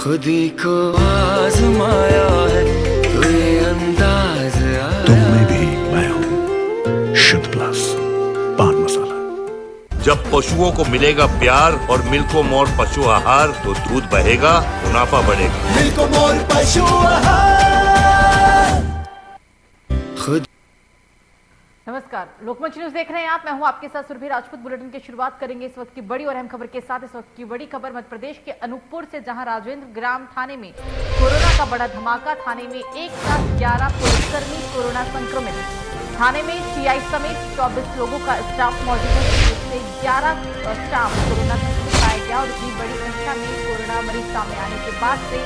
खुदी को आजमाया है तो ये अंदाज आया। तुम में भी मैं हूं, शुद्ध प्लस पान मसाला। जब पशुओं को मिलेगा प्यार और मिल्को मोर पशु आहार तो दूध बहेगा, मुनाफा बढ़ेगा। मिल्को मोर पशु आहार। खुद नमस्कार, लोकमंच न्यूज देख रहे हैं आप। मैं हूं आपके साथ सुरभि राजपूत। बुलेटिन की शुरुआत करेंगे इस वक्त की बड़ी और अहम खबर के साथ। इस वक्त की बड़ी खबर मध्य प्रदेश के अनूपपुर से, जहां राजेंद्र ग्राम थाने में कोरोना का बड़ा धमाका। थाने में एक साथ 11 पुलिसकर्मी कोरोना संक्रमित। थाने में टीआई समेत 24 लोगों का स्टाफ मौजूद है, जिससे 11 स्टाफ कोरोना संक्रमित पाया गया। और इतनी बड़ी संख्या में कोरोना मरीज सामने आने के बाद से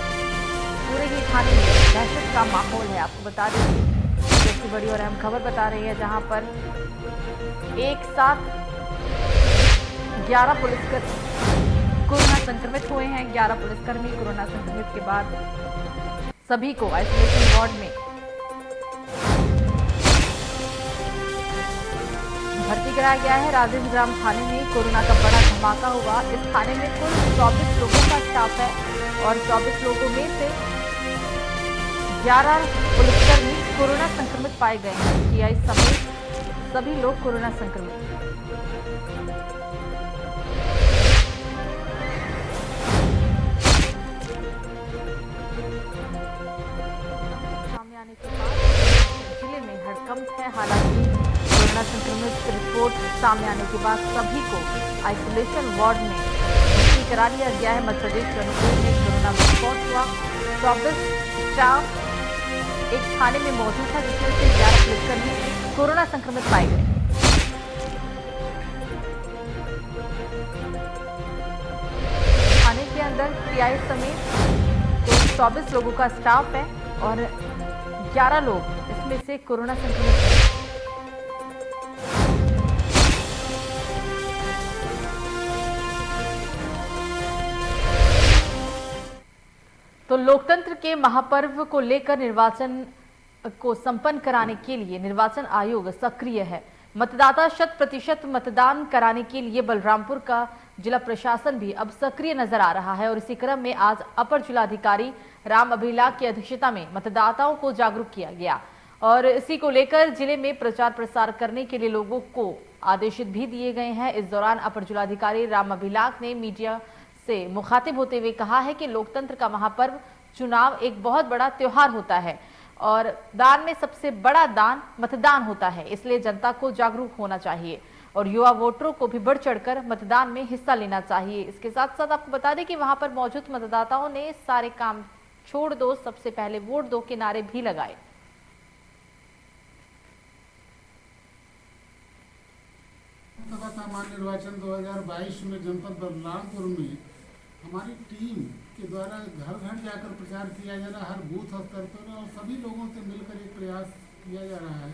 पूरे ही थाने में दहशत का माहौल है। आपको बता दें की बड़ी और अहम खबर बता रही है, जहां पर एक साथ 11 पुलिसकर्मी कोरोना संक्रमित हुए हैं। 11 पुलिसकर्मी कोरोना संक्रमित के बाद सभी को आइसोलेशन वार्ड में भर्ती कराया गया है। राजेंद्र ग्राम थाने में कोरोना का बड़ा धमाका हुआ। इस थाने में कुल 24 लोगों का स्टाफ है और 24 लोगों में से 11 पुलिसकर्मी कोरोना संक्रमित पाए गए हैं। टीआई समेत सभी लोग कोरोना संक्रमित। सामने आने के बाद जिले में हड़कंप है। हालांकि कोरोना संक्रमित रिपोर्ट सामने आने के बाद सभी को आइसोलेशन वार्ड में भर्ती करा लिया गया है। मध्य प्रदेश के अनूपपुर में कोरोना विस्फोट हुआ। 24 स्टाफ एक थाने में मौजूद था, जिसमें से 11 पुलिसकर्मी कोरोना संक्रमित पाए गए। थाने के अंदर टीआई समेत 24 लोगों का स्टाफ है और 11 लोग इसमें से कोरोना संक्रमित हैं। तो लोकतंत्र के महापर्व को लेकर निर्वाचन को संपन्न कराने के लिए निर्वाचन आयोग सक्रिय है। मतदाता 100% मतदान कराने के लिए बलरामपुर का जिला प्रशासन भी अब सक्रिय नजर आ रहा है। और इसी क्रम में आज अपर जिलाधिकारी राम अभिलाख की अध्यक्षता में मतदाताओं को जागरूक किया गया और इसी को लेकर जिले में प्रचार प्रसार करने के लिए लोगों को आदेशित भी दिए गए हैं। इस दौरान अपर जिलाधिकारी राम अभिलाख ने मीडिया से मुखातिब होते हुए कहा है कि लोकतंत्र का महापर्व चुनाव एक बहुत बड़ा त्योहार होता है और दान में सबसे बड़ा दान मतदान होता है। इसलिए जनता को जागरूक होना चाहिए और युवा वोटरों को भी बढ़ चढ़कर मतदान में हिस्सा लेना चाहिए। इसके साथ साथ आपको बता दें कि वहां पर मौजूद मतदाताओं ने सारे काम छोड़ दो, सबसे पहले वोट दो के नारे भी लगाए। सामान्य निर्वाचन 2022 में जनपद बलरामपुर में हमारी टीम के द्वारा घर घर जाकर प्रचार किया जा रहा है, हर बूथ स्तर पर, और सभी लोगों से मिलकर एक प्रयास किया जा रहा है।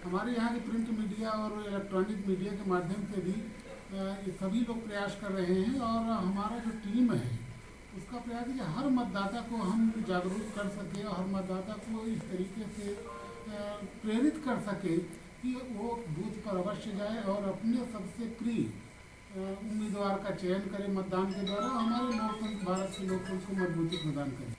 हमारे यहाँ की प्रिंट मीडिया और इलेक्ट्रॉनिक मीडिया के माध्यम से भी सभी लोग प्रयास कर रहे हैं और हमारा जो टीम है उसका प्रयास है कि हर मतदाता को हम जागरूक कर सकें और हर मतदाता को इस तरीके से प्रेरित कर सकें कि वो बूथ पर अवश्य जाए और अपने सबसे प्रिय उम्मीदवार का चयन करें मतदान के द्वारा। हमारे लोकतंत्र, भारत के लोकतंत्र को मजबूती प्रदान करें।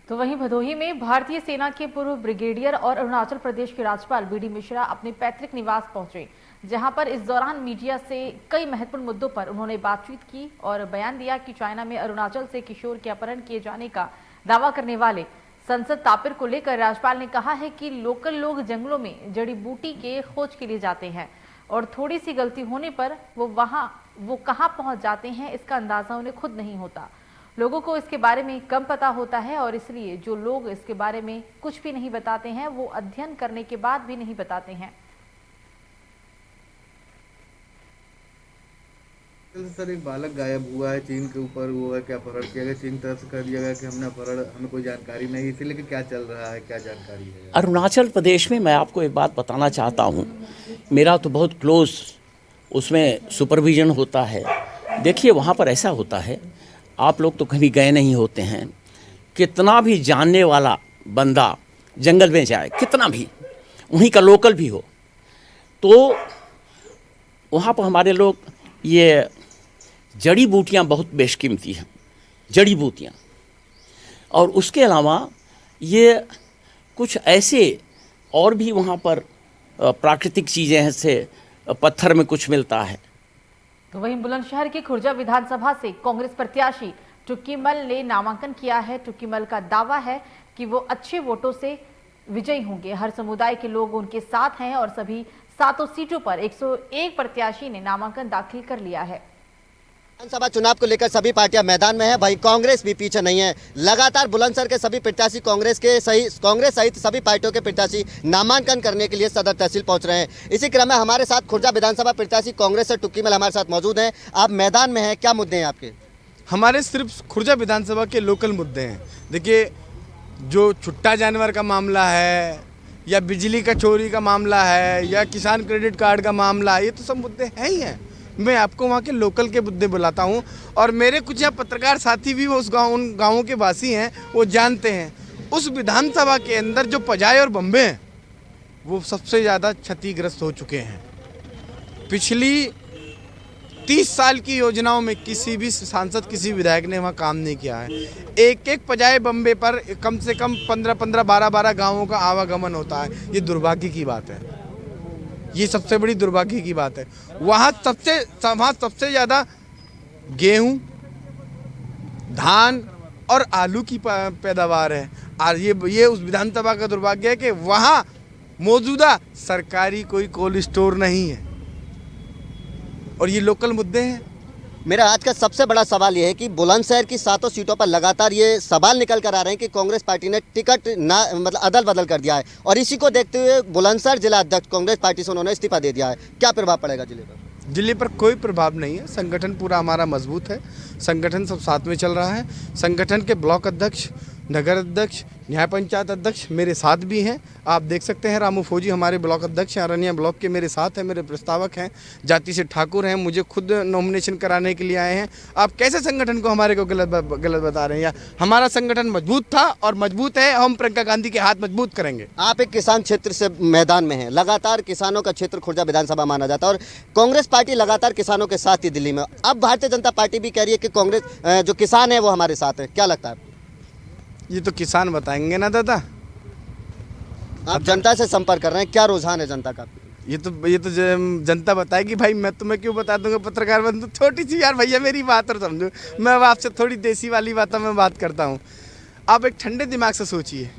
तो वहीं भदोही में भारतीय सेना के पूर्व ब्रिगेडियर और अरुणाचल प्रदेश के राज्यपाल बीडी मिश्रा अपने पैतृक निवास पहुंचे, जहां पर इस दौरान मीडिया से कई महत्वपूर्ण मुद्दों पर उन्होंने बातचीत की और बयान दिया कि चाइना में अरुणाचल से किशोर के अपहरण किए जाने का दावा करने वाले संसद तापिर को लेकर राज्यपाल ने कहा है कि लोकल लोग जंगलों में जड़ी बूटी के खोज के लिए जाते हैं और थोड़ी सी गलती होने पर वो कहां पहुंच जाते हैं इसका अंदाजा उन्हें खुद नहीं होता। लोगों को इसके बारे में कम पता होता है और इसलिए जो लोग इसके बारे में कुछ भी नहीं बताते हैं वो अध्ययन करने के बाद भी नहीं बताते हैं। सर, एक बालक गायब हुआ है, चीन के ऊपर वो है, क्या अपहरण किया गया, चीन तरफ से कर दिया गया कि हमने अपहरण, हमें कोई जानकारी नहीं, इसीलिए कि क्या चल रहा है, क्या जानकारी है? अरुणाचल प्रदेश में मैं आपको एक बात बताना चाहता हूँ, मेरा तो बहुत क्लोज उसमें सुपरविजन होता है। देखिए वहाँ पर ऐसा होता है, आप लोग तो कभी गए नहीं होते हैं, कितना भी जानने वाला बंदा जंगल में जाए, कितना भी वहीं का लोकल भी हो, तो वहाँ पर हमारे लोग ये जड़ी बूटियाँ बहुत बेशकीमती हैं, जड़ी बूटियाँ। और उसके अलावा ये कुछ ऐसे और भी वहाँ पर प्राकृतिक चीज़ें हैं, से पत्थर में कुछ मिलता है। तो वहीं बुलंदशहर की खुर्जा विधानसभा से कांग्रेस प्रत्याशी टुक्कीमल ने नामांकन किया है। टुक्कीमल का दावा है कि वो अच्छे वोटों से विजयी होंगे। हर समुदाय के लोग उनके साथ हैं और सभी 7 सीटों पर 101 प्रत्याशी ने नामांकन दाखिल कर लिया है। विधानसभा चुनाव को लेकर सभी पार्टियां मैदान में है। भाई कांग्रेस भी पीछे नहीं है। लगातार बुलंदशहर के सभी प्रत्याशी कांग्रेस सहित सभी पार्टियों के प्रत्याशी नामांकन करने के लिए सदर तहसील पहुंच रहे हैं। इसी क्रम में हमारे साथ खुर्जा विधानसभा प्रत्याशी कांग्रेस से टुक्कीमल हमारे साथ मौजूद हैं। आप मैदान में हैं, क्या मुद्दे हैं आपके? हमारे सिर्फ खुर्जा विधानसभा के लोकल मुद्दे हैं। देखिए, जो छुट्टा जानवर का मामला है या बिजली का चोरी का मामला है या किसान क्रेडिट कार्ड का मामला है, ये तो सब मुद्दे हैं ही हैं। मैं आपको वहाँ के लोकल के मुद्दे बुलाता हूँ और मेरे कुछ यहाँ पत्रकार साथी भी उस गाँव उन गाँवों के वासी हैं, वो जानते हैं उस विधानसभा के अंदर जो पजाए और बम्बे हैं वो सबसे ज़्यादा क्षतिग्रस्त हो चुके हैं। पिछली 30 साल की योजनाओं में किसी भी सांसद, किसी विधायक ने वहाँ काम नहीं किया है। एक एक पजाए बम्बे पर कम से कम 15-15, 12-12 गाँवों का आवागमन होता है। ये दुर्भाग्य की बात है, ये सबसे बड़ी दुर्भाग्य की बात है। वहाँ सबसे ज़्यादा गेहूँ, धान और आलू की पैदावार है। और ये उस विधानसभा का दुर्भाग्य है कि वहाँ मौजूदा सरकारी कोई कोल्ड स्टोर नहीं है। और ये लोकल मुद्दे हैं। मेरा आज का सबसे बड़ा सवाल ये है कि बुलंदशहर की 7 सीटों पर लगातार ये सवाल निकल कर आ रहे हैं कि कांग्रेस पार्टी ने टिकट अदल बदल कर दिया है और इसी को देखते हुए बुलंदशहर जिला अध्यक्ष कांग्रेस पार्टी से उन्होंने इस्तीफा दे दिया है। क्या प्रभाव पड़ेगा जिले पर? जिले पर कोई प्रभाव नहीं है। संगठन पूरा हमारा मजबूत है, संगठन सब साथ में चल रहा है। संगठन के ब्लॉक अध्यक्ष, नगर अध्यक्ष, न्याय पंचायत अध्यक्ष मेरे साथ भी हैं। आप देख सकते हैं रामू फौजी हमारे ब्लॉक अध्यक्ष हैं, अरनिया ब्लॉक के मेरे साथ हैं, मेरे प्रस्तावक हैं, जाति से ठाकुर हैं, मुझे खुद नॉमिनेशन कराने के लिए आए हैं। आप कैसे संगठन को हमारे को गलत बता रहे हैं? या हमारा संगठन मजबूत था और मजबूत है, हम प्रियंका गांधी के हाथ मजबूत करेंगे। आप एक किसान क्षेत्र से मैदान में हैं, लगातार किसानों का क्षेत्र खुर्जा विधानसभा माना जाता है और कांग्रेस पार्टी लगातार किसानों के साथ ही दिल्ली में। अब भारतीय जनता पार्टी भी कह रही है कि कांग्रेस जो किसान है वो हमारे साथ है। क्या लगता है? ये तो किसान बताएंगे ना दादा। आप जनता से संपर्क कर रहे हैं, क्या रुझान है जनता का? ये तो जनता बताएगी। भाई मैं तुम्हें क्यों बता दूंगा पत्रकार बंधु? छोटी सी यार भैया मेरी बात और समझो। मैं अब आपसे थोड़ी देसी वाली बातों में बात करता हूँ। आप एक ठंडे दिमाग से सोचिए,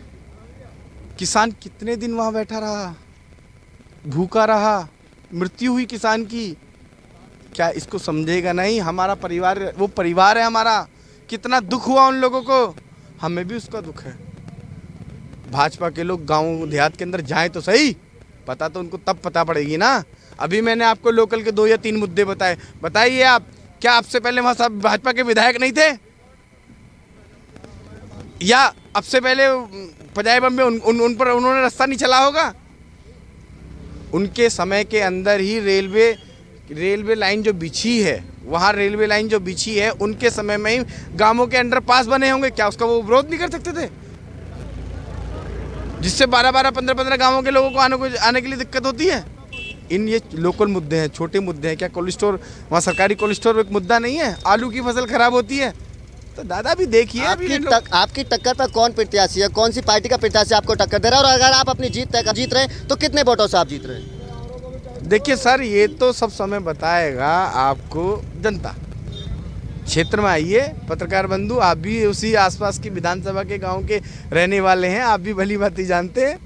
किसान कितने दिन वहाँ बैठा रहा, भूखा रहा, मृत्यु हुई किसान की। क्या इसको समझेगा नहीं? हमारा परिवार, वो परिवार है हमारा। कितना दुख हुआ उन लोगों को, हमें भी उसका दुख है। भाजपा के लोग गांव देहात के अंदर जाएं तो सही, पता तो उनको तब पता पड़ेगी ना। अभी मैंने आपको लोकल के 2 या 3 मुद्दे बताए। बताइए आप, क्या आपसे पहले वहाँ सब भाजपा के विधायक नहीं थे? या अब से पहले पजाए बम्बे उन पर उन्होंने रास्ता नहीं चला होगा? उनके समय के अंदर ही रेलवे लाइन जो बिछी है, वहाँ रेलवे लाइन जो बिछी है, उनके समय में ही गांवों के अंडरपास बने होंगे। क्या उसका वो विरोध नहीं कर सकते थे? जिससे 12-12, 15-15 गांवों के लोगों को आने के लिए दिक्कत होती है। ये लोकल मुद्दे हैं, छोटे मुद्दे हैं। क्या कोल्ड स्टोर, वहाँ सरकारी कोल्ड स्टोर एक मुद्दा नहीं है? आलू की फसल खराब होती है तो दादा भी देखिए। आपकी टक्कर पर कौन प्रत्याशी है, कौन सी पार्टी का प्रत्याशी आपको टक्कर दे रहा है और अगर आप अपनी जीत रहे हैं तो कितने वोटों से आप जीत रहे हैं? देखिए सर, ये तो सब समय बताएगा आपको जनता। क्षेत्र में आइए पत्रकार बंधु, आप भी उसी आसपास की विधानसभा के गांव के रहने वाले हैं, आप भी भली भांति जानते हैं।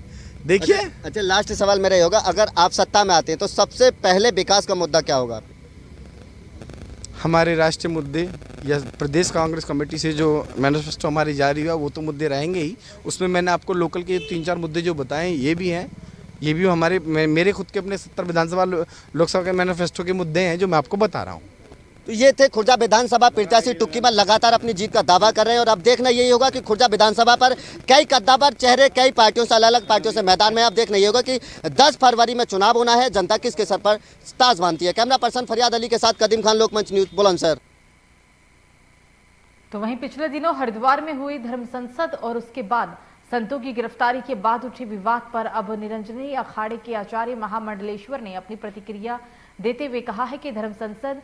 देखिए अच्छा, लास्ट सवाल मेरा ये होगा, अगर आप सत्ता में आते हैं तो सबसे पहले विकास का मुद्दा क्या होगा? हमारे राष्ट्रीय मुद्दे या प्रदेश कांग्रेस कमेटी से जो मैनिफेस्टो हमारी जारी हुआ वो तो मुद्दे रहेंगे ही। उसमें मैंने आपको लोकल के 3-4 मुद्दे जो बताए ये भी हैं। ये भी मेरे खुद के अपने 70 विधानसभा लोकसभा के मैनिफेस्टो के मुद्दे हैं जो मैं आपको बता रहा हूँ। तो ये थे खुर्जा विधानसभा प्रत्याशी टुक्कीमल, लगातार अपनी जीत का दावा कर रहे हैं और अब देखना यही होगा कि खुर्जा विधानसभा पर कई कद्दावर चेहरे कई पार्टियों से, अलग अलग पार्टियों से मैदान में। अब देखना यही होगा कि 10 फरवरी में चुनाव होना है, जनता किसके सर पर ताज बांधती है। कैमरा पर्सन फरियाद अली के साथ कदीम खान, लोकमंच न्यूज, बुलंदशहर। तो वहीं पिछले दिनों हरिद्वार में हुई धर्म संसद और उसके बाद संतों की गिरफ्तारी के बाद उठे विवाद पर अब निरंजनी अखाड़े के आचार्य महामंडलेश्वर ने अपनी प्रतिक्रिया देते हुए कहा है कि धर्म संसद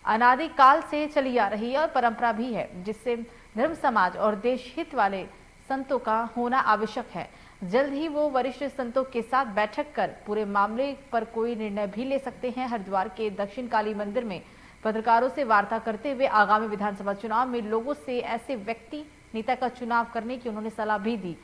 अनादिकाल से चली आ रही है और परंपरा भी है, जिससे धर्म समाज और देश हित वाले संतों का होना आवश्यक है। जल्द ही वो वरिष्ठ संतों के साथ बैठक कर पूरे मामले पर कोई निर्णय भी ले सकते हैं। हरिद्वार के दक्षिण काली मंदिर में पत्रकारों से वार्ता करते हुए आगामी विधानसभा चुनाव में लोगों से ऐसे व्यक्ति नेता का चुनाव करने की उन्होंने सलाह भी दी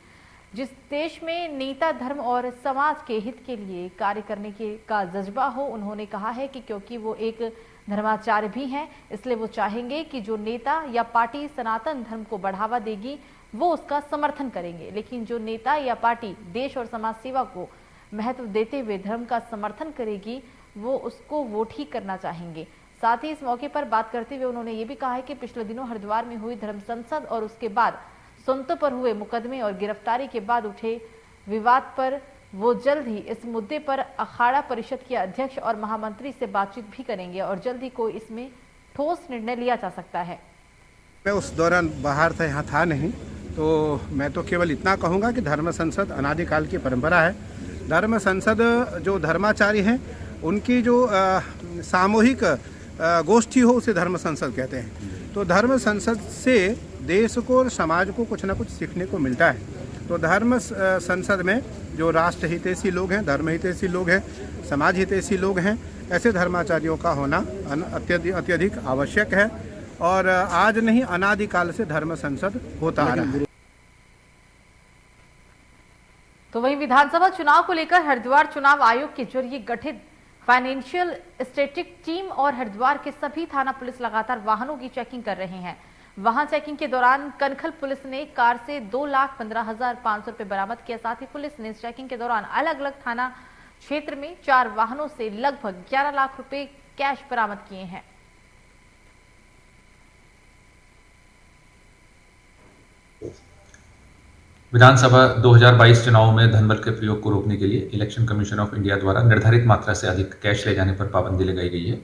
जिस देश में नेता धर्म और समाज के हित के लिए कार्य करने का जज्बा हो। उन्होंने कहा है कि क्योंकि वो एक धर्माचार्य भी हैं, इसलिए वो चाहेंगे कि जो नेता या पार्टी सनातन धर्म को बढ़ावा देगी वो उसका समर्थन करेंगे, लेकिन जो नेता या पार्टी देश और समाज सेवा को महत्व देते हुए धर्म का समर्थन करेगी वो उसको वोट ही करना चाहेंगे। साथ ही इस मौके पर बात करते हुए उन्होंने ये भी कहा है कि पिछले दिनों हरिद्वार में हुई धर्म संसद और उसके बाद संतों पर हुए मुकदमे और गिरफ्तारी के बाद उठे विवाद पर वो जल्द ही इस मुद्दे पर अखाड़ा परिषद के अध्यक्ष और महामंत्री से बातचीत भी करेंगे और जल्द ही कोई इसमें ठोस निर्णय लिया जा सकता है। मैं उस दौरान बाहर था, यहाँ था नहीं, तो मैं तो केवल इतना कहूँगा कि धर्म संसद अनादिकाल की परंपरा है। धर्म संसद जो धर्माचार्य हैं उनकी जो सामूहिक गोष्ठी हो उसे धर्म संसद कहते हैं। तो धर्म संसद से देश को और समाज को कुछ ना कुछ सीखने को मिलता है। तो धर्म संसद में जो राष्ट्र हितैषी लोग हैं, धर्म हितैषी लोग हैं, समाज हितैषी लोग हैं, ऐसे धर्माचार्यों का होना अत्यधिक आवश्यक है और आज नहीं अनादिकाल से धर्म संसद होता आ रहा है। तो वहीं विधानसभा चुनाव को लेकर हरिद्वार चुनाव आयोग के जरिए गठित फाइनेंशियल स्टैटिक टीम और हरिद्वार के सभी थाना पुलिस लगातार वाहनों की चेकिंग कर रहे हैं। वहां चेकिंग के दौरान कनखल पुलिस ने कार से 2,15,500 रुपए बरामद किया। साथ ही पुलिस ने चेकिंग के दौरान अलग अलग थाना क्षेत्र में 4 वाहनों से लगभग 11 लाख रुपए कैश बरामद किए हैं। विधानसभा 2022 चुनाव में धनबल के प्रयोग को रोकने के लिए इलेक्शन कमीशन ऑफ इंडिया द्वारा निर्धारित मात्रा से अधिक कैश ले जाने पर पाबंदी लगाई गई है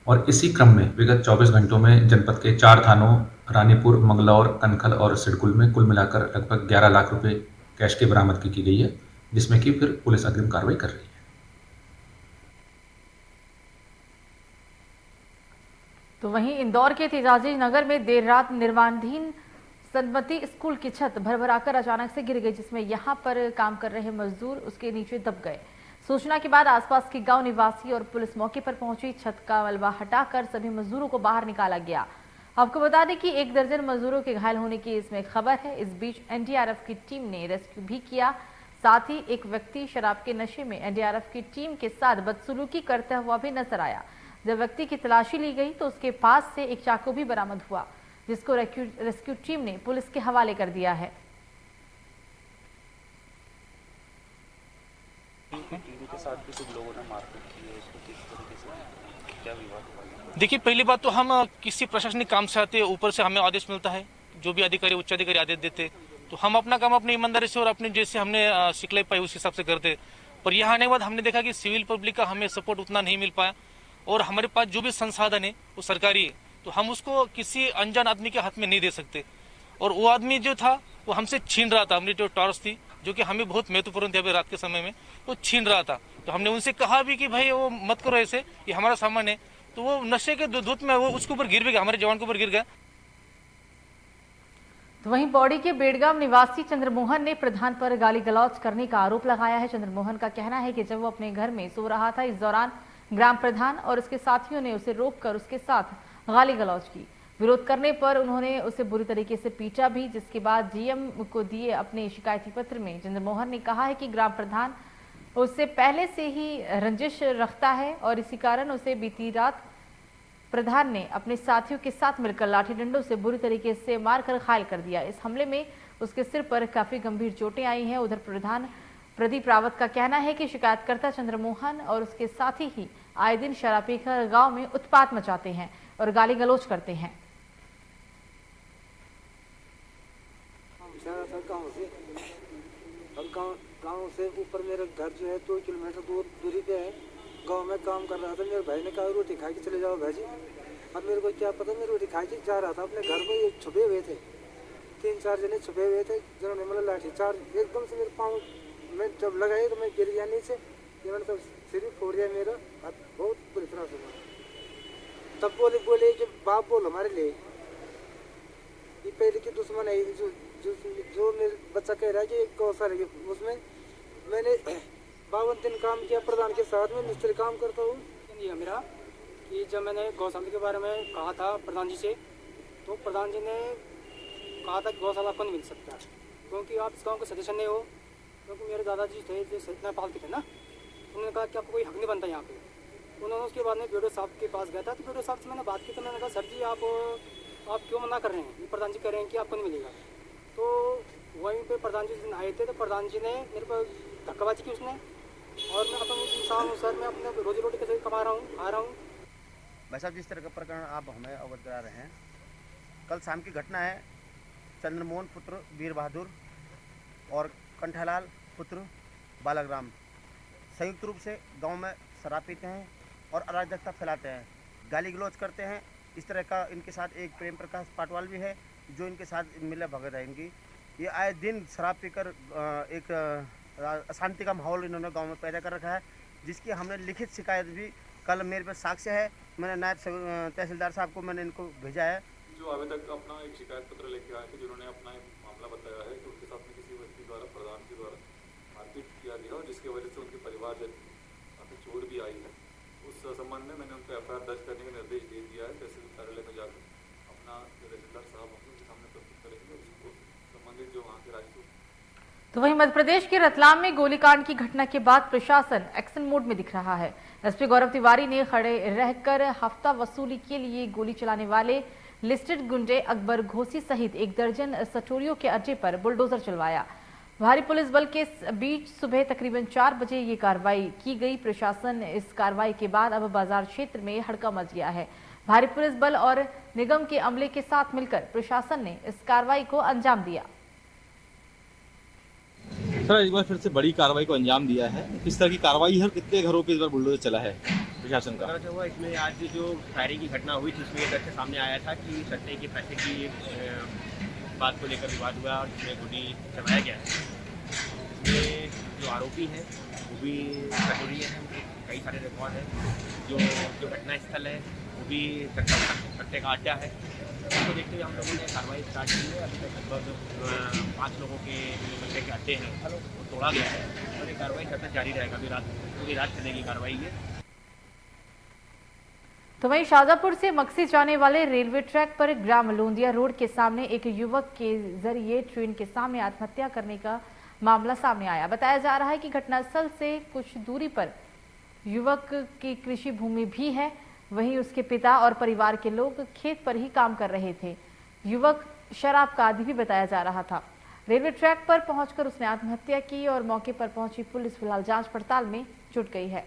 और इसी क्रम में विगत 24 घंटों में जनपद के 4 थानों रानीपुर, मंगलौर, कनखल और सिडकुल में कुल मिलाकर लगभग 11 लाख रुपए कैश की बरामदगी की गई है, जिसमें कि फिर पुलिस अग्रिम कार्रवाई कर रही है। तो वहीं इंदौर के तेजाजी नगर में देर रात निर्माणाधीन सन्मति स्कूल की छत भरभराकर अचानक से गिर गई, जिसमें यहां पर काम कर रहे मजदूर उसके नीचे दब गए। सूचना के बाद आसपास के गांव निवासी और पुलिस मौके पर पहुंची। छत का मलबा हटाकर सभी मजदूरों को बाहर निकाला गया। आपको बता दें कि 1 दर्जन मजदूरों के घायल होने की इसमें खबर है। इस बीच एनडीआरएफ की टीम ने रेस्क्यू भी किया। साथ ही एक व्यक्ति शराब के नशे में एनडीआरएफ की टीम के साथ बदसलूकी करता हुआ भी नजर आया। जब व्यक्ति की तलाशी ली गई तो उसके पास से एक चाकू भी बरामद हुआ, जिसको रेस्क्यू टीम ने पुलिस के हवाले कर दिया है। देखिए, पहली बात तो हम किसी प्रशासनिक काम से आते, ऊपर से हमें आदेश मिलता है, जो भी अधिकारी उच्च अधिकारी आदेश देते तो हम अपना काम अपनी ईमानदारी से और अपने जैसे हमने सिखलाई पाई उस हिसाब से करते। पर यहाँ आने के बाद हमने देखा कि सिविल पब्लिक का हमें सपोर्ट उतना नहीं मिल पाया और हमारे पास जो भी संसाधन है वो सरकारी है, तो हम उसको किसी अनजान आदमी के हाथ में नहीं दे सकते। और वो आदमी जो था वो हमसे छीन रहा था, हमने जो टॉर्च थी जो कि हमें बहुत महत्वपूर्ण थी अभी रात के समय में, वो छीन रहा था। तो हमने उनसे कहा भी कि भाई वो मत करो ऐसे, ये हमारा सामान है। तो वो नशे के धुत में वो उसके ऊपर गिर भी गया, हमारे जवान के ऊपर गिर गया। तो वहीं पौड़ी के बेड़गांव निवासी चंद्रमोहन ने प्रधान पर गाली गलौज करने का आरोप लगाया है। चंद्रमोहन का कहना है कि जब वो अपने घर में सो रहा था, इस दौरान ग्राम प्रधान और उसके साथियों ने उसे रोककर उसके साथ गाली गलौज की। विरोध करने पर उन्होंने उसे बुरी तरीके से पीटा भी, जिसके बाद जीएम को दिए अपने शिकायती पत्र में चंद्रमोहन ने कहा है कि ग्राम प्रधान उससे पहले से ही रंजिश रखता है और इसी कारण उसे बीती रात प्रधान ने अपने साथियों के साथ मिलकर लाठी डंडों से बुरी तरीके से मारकर घायल कर दिया। इस हमले में उसके सिर पर काफी गंभीर चोटें आई हैं। उधर प्रधान प्रदीप रावत का कहना है कि शिकायतकर्ता चंद्रमोहन और उसके साथी ही आए दिन शराब पीकर गांव में उत्पात मचाते हैं और गाली गलौज करते हैं। गांव से ऊपर मेरा घर जो है 2 किलोमीटर दूरी पे है। गांव में काम कर रहा था, मेरे भाई ने कहा रोटी खा के चले जाओ भाजी। अब मेरे को क्या पता, मैं रोटी खा के जा रहा था अपने घर में, ये छुपे हुए थे, 3-4 जने छुपे हुए थे, जिन्होंने मतलब लाठी चार्ज एकदम से मेरे पाँव में जब लगाए तो मैं गिर गया नीचे। ये मैंने तो सिर फोड़ दिया, मेरा हाथ बहुत बुरी तरह से। तब बोले कि बाप बोल हमारे लिए ये पहले की दुश्मन है। जो मेरे बच्चा कह रहा है कि गौशाला है, उसमें मैंने 52 दिन काम किया प्रधान के साथ में, मिस्त्री काम करता हूँ। ये मेरा कि जब मैंने गौशाला के बारे में कहा था प्रधान जी से, तो प्रधान जी ने कहा था कि गौशाला आपको नहीं मिल सकता क्योंकि आप इस गाँव के सदस्य नहीं हो। क्योंकि मेरे दादाजी थे जो नेपाल के थे ना, उन्होंने कहा कि आपको कोई हक नहीं बनता यहाँ पे। उन्होंने उसके बाद में बीडीओ साहब के पास गया था, तो बीडीओ साहब से मैंने बात की, तो मैंने कहा सर जी आप क्यों मना कर रहे हैं? प्रधान जी कह रहे हैं कि आपको नहीं मिलेगा। तो वहीं पे प्रधान जी दिन आए थे, तो प्रधान जी ने मेरे पर धक्काबाजी की उसने, और मैं अपना इंसान हूँ सर, मैं अपने रोजी रोटी कैसे कमा रहा हूँ, खा रहा हूँ। भाई साहब, जिस तरह का प्रकरण आप हमें अवगत करा रहे हैं, कल शाम की घटना है। चंद्रमोहन पुत्र वीर बहादुर और कंठालाल पुत्र बालाग्राम संयुक्त रूप से गांव में शराब पीते हैं और अराजकता फैलाते हैं, गाली गलौज करते हैं। इस तरह का इनके साथ एक प्रेम प्रकाश पाटवाल भी है जो इनके साथ मिला भगत है इनकी। ये आए दिन शराब पीकर एक अशांति का माहौल इन्होंने गांव में पैदा कर रखा है, जिसकी हमने लिखित शिकायत भी कल मेरे पास साक्ष्य है। मैंने नायब तहसीलदार साहब को मैंने इनको भेजा है। जो आवेदक अपना एक शिकायत पत्र लेके आए थे, जिन्होंने अपना एक मामला बताया है कि उनके साथ में किसी व्यक्ति द्वारा प्रधान के द्वारा मारपीट किया गया और जिसकी वजह से उनके परिवार जन काफ़ी चोट भी आई है। उस संबंध में मैंने उनको एफआईआर दर्ज करने का निर्देश दे दिया है। तहसील कार्यालय में जाकर अपना तहसीलदार साहब उनके सामने प्रस्तुत करेंगे, उसको संबंधित जो वहाँ के राजस्व। तो वहीं मध्य प्रदेश के रतलाम में गोलीकांड की घटना के बाद प्रशासन एक्शन मोड में दिख रहा है। एसपी गौरव तिवारी ने खड़े रहकर हफ्ता वसूली के लिए गोली चलाने वाले लिस्टेड गुंडे अकबर घोसी सहित 1 दर्जन सटोरियों के अड्डे पर बुलडोजर चलवाया। भारी पुलिस बल के बीच सुबह तकरीबन 4 बजे ये कार्रवाई की गई। प्रशासन इस कार्रवाई के बाद अब बाजार क्षेत्र में हड़कंप मच गया है। भारी पुलिस बल और निगम के अमले के साथ मिलकर प्रशासन ने इस कार्रवाई को अंजाम दिया। सर, एक बार फिर से बड़ी कार्रवाई को अंजाम दिया है। किस तरह की कार्रवाई है, कितने घरों पे इस बार बुलडोजर चला है प्रशासन का? जो हुआ इसमें आज जो फायरिंग की घटना हुई थी, उसमें ये तथ्य सामने आया था कि सट्टे के पैसे की बात को लेकर विवाद हुआ और इसमें गोली चलाया गया है। इसमें जो आरोपी हैं वो भी कटोरिए हैं, उनके कई सारे रिकॉर्ड हैं। जो घटना स्थल है वो भी सट्टे का अड्डा है। इसको देखते हुए हम लोगों ने कार्रवाई स्टार्ट की है। अभी तक लगभग 5 लोगों के सट्टे के अड्डे हैं वो तोड़ा गया है और ये कार्रवाई सतत जारी रहेगा। पूरी रात चलेगी कार्रवाई ये। तो वहीं शाजापुर से मक्सी जाने वाले रेलवे ट्रैक पर ग्राम लोंदिया रोड के सामने एक युवक के जरिए ट्रेन के सामने आत्महत्या करने का मामला सामने आया। बताया जा रहा है कि घटनास्थल से कुछ दूरी पर युवक की कृषि भूमि भी है। वहीं उसके पिता और परिवार के लोग खेत पर ही काम कर रहे थे। युवक शराब का आदी भी बताया जा रहा था। रेलवे ट्रैक पर पहुंचकर उसने आत्महत्या की और मौके पर पहुंची पुलिस फिलहाल जांच पड़ताल में जुट गई है।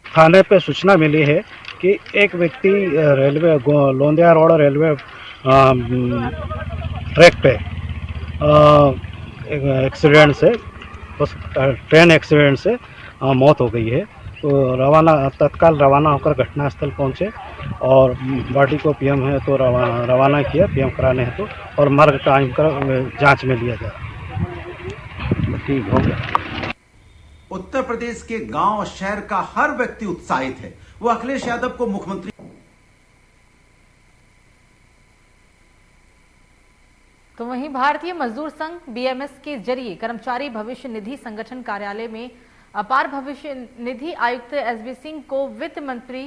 थाने पे सूचना मिली है कि एक व्यक्ति रेलवे लोंदिया रोड रेलवे ट्रैक पे एक्सीडेंट से ट्रेन एक्सीडेंट से मौत हो गई है। तो तत्काल रवाना होकर घटनास्थल पहुंचे और बॉडी को पीएम है तो रवाना किया पीएम कराने हेतु और मर्ग टाइम कर जांच में लिया जा रहा। ठीक हो गया। उत्तर प्रदेश के गांव और शहर का हर व्यक्ति उत्साहित है। वो अखिलेश यादव को मुख्यमंत्री। तो वहीं भारतीय मजदूर संघ बीएमएस के जरिए कर्मचारी भविष्य निधि संगठन कार्यालय में अपार भविष्य निधि आयुक्त एसबी सिंह को वित्त मंत्री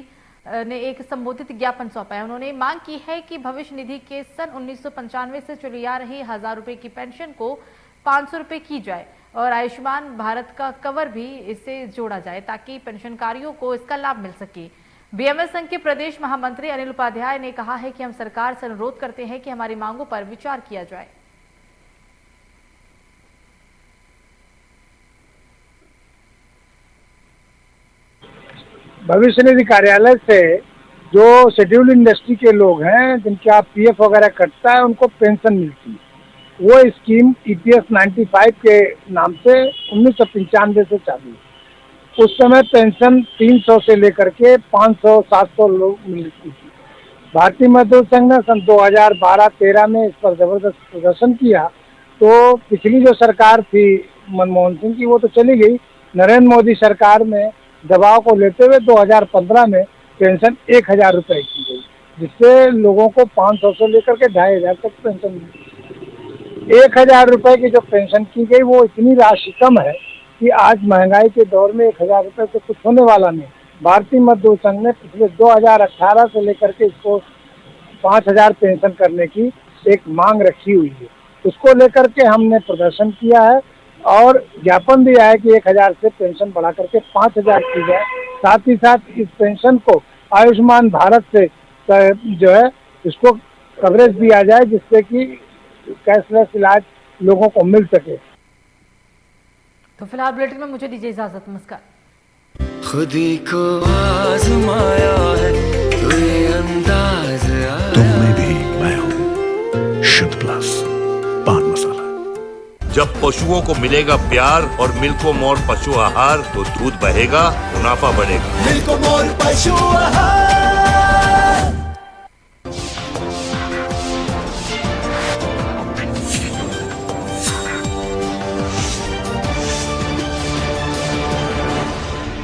ने एक संबोधित ज्ञापन सौंपा है। उन्होंने मांग की है कि भविष्य निधि के सन 1995 से चली आ रही 1000 रुपए की पेंशन को 500 रुपए की जाए और आयुष्मान भारत का कवर भी इससे जोड़ा जाए ताकि पेंशनकारियों को इसका लाभ मिल सके। बीएमएस संघ के प्रदेश महामंत्री अनिल उपाध्याय ने कहा है कि हम सरकार से अनुरोध करते हैं कि हमारी मांगों पर विचार किया जाए। भविष्य निधि कार्यालय से जो शेड्यूल्ड इंडस्ट्री के लोग हैं जिनके आप पीएफ वगैरह कटता है उनको पेंशन मिलती है। वो स्कीम ईपीएस 95 के नाम से 1995 से चालू है। उस समय पेंशन 300 से लेकर के 500-700 लोग मिलती थी। भारतीय मजदूर संघ ने सन 2012-13 में इस पर जबरदस्त प्रदर्शन किया। तो पिछली जो सरकार थी मनमोहन सिंह की वो तो चली गई। नरेंद्र मोदी सरकार में दबाव को लेते हुए 2015 में पेंशन 1000 रुपए की गई, जिससे लोगों को 500 से लेकर के 2500 तक पेंशन मिली। 1000 रुपए की जो पेंशन की गई वो इतनी राशि कम है कि आज महंगाई के दौर में 1000 रुपए से कुछ होने वाला नहीं। भारतीय मजदूर संघ ने पिछले 2018 से लेकर के इसको 5000 पेंशन करने की एक मांग रखी हुई है। उसको लेकर के हमने प्रदर्शन किया है और ज्ञापन दिया है कि 1000 से पेंशन बढ़ा करके 5000 की जाए। साथ ही साथ इस पेंशन को आयुष्मान भारत से जो है इसको कवरेज दिया जाए, जिससे कि कैशलेस इलाज लोगों को मिल सके। तो फिलहाल बुलेटिन में मुझे दीजिए इजाजत। नमस्कार। खुदी को आजमाया है तो ये अंदाज आया। तुम में भी मैं हूं शुद्ध प्लस पान मसाला। जब पशुओं को मिलेगा प्यार और मिल्को मोर पशु आहार तो दूध बहेगा, मुनाफा बढ़ेगा। मिल्को मोर पशु आहार।